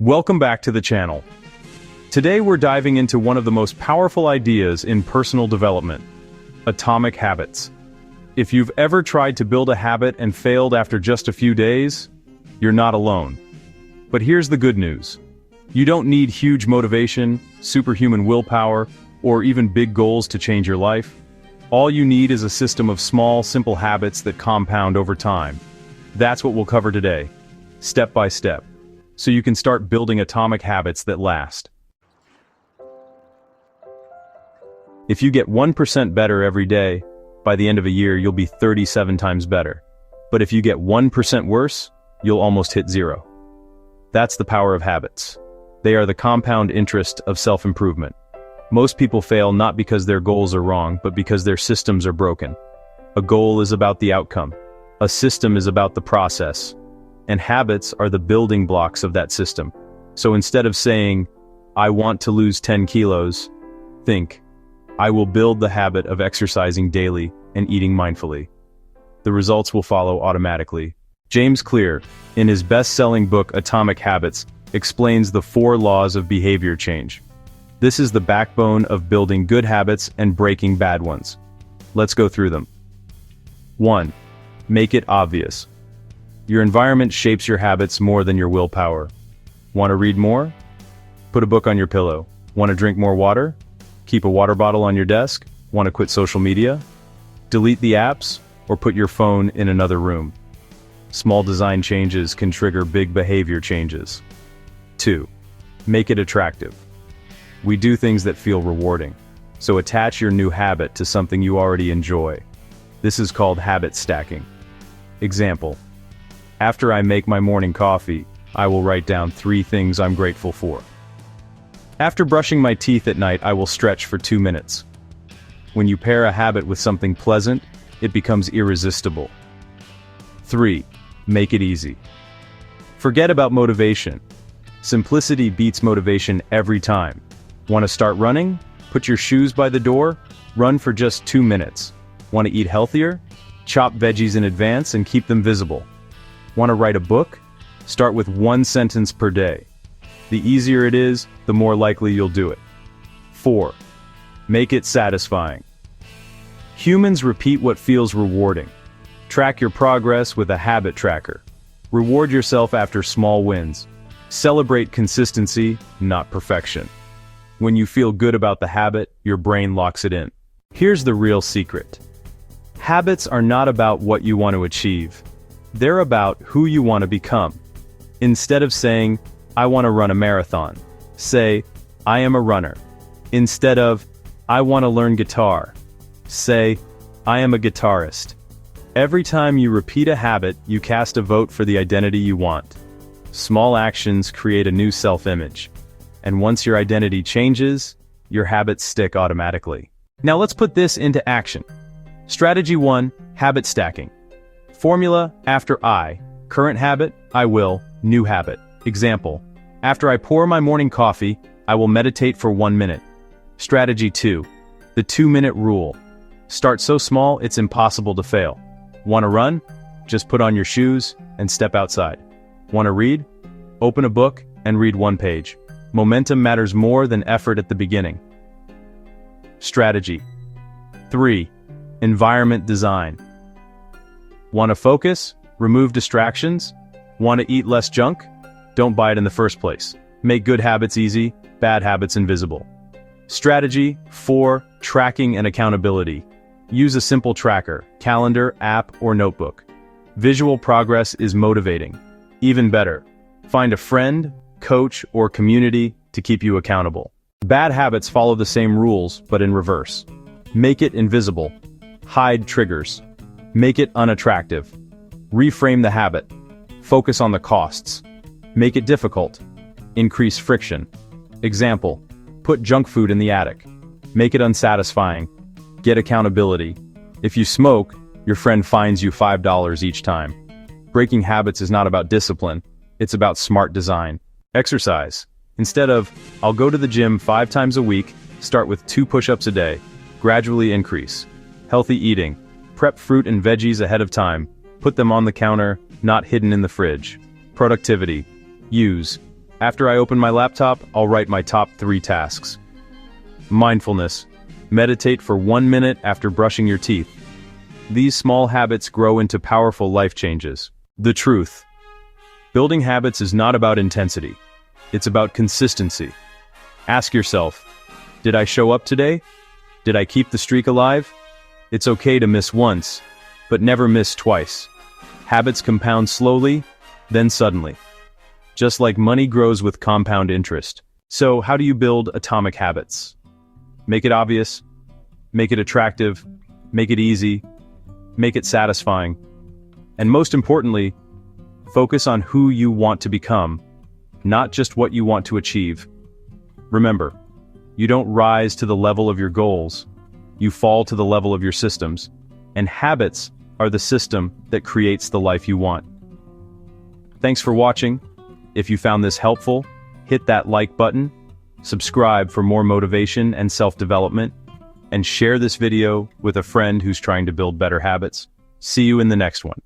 Welcome back to the channel. Today we're diving into one of the most powerful ideas in personal development: atomic habits. If you've ever tried to build a habit and failed after just a few days, you're not alone. But here's the good news. You don't need huge motivation, superhuman willpower, or even big goals to change your life. All you need is a system of small, simple habits that compound over time. That's what we'll cover today, step by step, so you can start building atomic habits that last. If you get 1% better every day, by the end of a year you'll be 37 times better. But if you get 1% worse, you'll almost hit zero. That's the power of habits. They are the compound interest of self-improvement. Most people fail not because their goals are wrong, but because their systems are broken. A goal is about the outcome. A system is about the process. And habits are the building blocks of that system. So instead of saying, "I want to lose 10 kilos, think, "I will build the habit of exercising daily and eating mindfully." The results will follow automatically. James Clear, in his best-selling book Atomic Habits, explains the 4 laws of behavior change. This is the backbone of building good habits and breaking bad ones. Let's go through them. 1. Make it obvious. Your environment shapes your habits more than your willpower. Want to read more? Put a book on your pillow. Want to drink more water? Keep a water bottle on your desk? Want to quit social media? Delete the apps, or put your phone in another room. Small design changes can trigger big behavior changes. 2. Make it attractive. We do things that feel rewarding, so attach your new habit to something you already enjoy. This is called habit stacking. Example: after I make my morning coffee, I will write down 3 things I'm grateful for. After brushing my teeth at night, I will stretch for 2 minutes. When you pair a habit with something pleasant, it becomes irresistible. 3. Make it easy. Forget about motivation. Simplicity beats motivation every time. Want to start running? Put your shoes by the door, run for just 2 minutes. Want to eat healthier? Chop veggies in advance and keep them visible. Want to write a book? Start with 1 sentence per day. The easier it is, the more likely you'll do it. 4. Make it satisfying. Humans repeat what feels rewarding. Track your progress with a habit tracker. Reward yourself after small wins. Celebrate consistency, not perfection. When you feel good about the habit, your brain locks it in. Here's the real secret. Habits are not about what you want to achieve. They're about who you want to become. Instead of saying, "I want to run a marathon," say, "I am a runner." Instead of, "I want to learn guitar," say, "I am a guitarist." Every time you repeat a habit, you cast a vote for the identity you want. Small actions create a new self-image. And once your identity changes, your habits stick automatically. Now let's put this into action. Strategy 1, habit stacking. Formula: after I, current habit, I will, new habit. Example: after I pour my morning coffee, I will meditate for 1 minute. Strategy 2, the 2-minute rule. Start so small it's impossible to fail. Want to run? Just put on your shoes and step outside. Want to read? Open a book and read 1 page. Momentum matters more than effort at the beginning. Strategy 3, environment design. Want to focus? Remove distractions? Want to eat less junk? Don't buy it in the first place. Make good habits easy, bad habits invisible. Strategy 4, tracking and accountability. Use a simple tracker, calendar, app, or notebook. Visual progress is motivating. Even better, find a friend, coach, or community to keep you accountable. Bad habits follow the same rules, but in reverse. Make it invisible. Hide triggers. Make it unattractive. Reframe the habit. Focus on the costs. Make it difficult. Increase friction. Example: put junk food in the attic. Make it unsatisfying. Get accountability. If you smoke, your friend fines you $5 each time. Breaking habits is not about discipline, it's about smart design. Exercise. Instead of, "I'll go to the gym 5 times a week," start with 2 push-ups a day. Gradually increase. Healthy eating. Prep fruit and veggies ahead of time. Put them on the counter, not hidden in the fridge. Productivity. Use After I open my laptop, I'll write my top 3 tasks. Mindfulness. Meditate for 1 minute after brushing your teeth. These small habits grow into powerful life changes. The truth. Building habits is not about intensity. It's about consistency. Ask yourself, did I show up today? Did I keep the streak alive? It's okay to miss once, but never miss twice. Habits compound slowly, then suddenly. Just like money grows with compound interest. So, how do you build atomic habits? Make it obvious, make it attractive, make it easy, make it satisfying. And most importantly, focus on who you want to become, not just what you want to achieve. Remember, you don't rise to the level of your goals, you fall to the level of your systems, and habits are the system that creates the life you want. Thanks for watching. If you found this helpful, hit that like button, subscribe for more motivation and self-development, and share this video with a friend who's trying to build better habits. See you in the next one.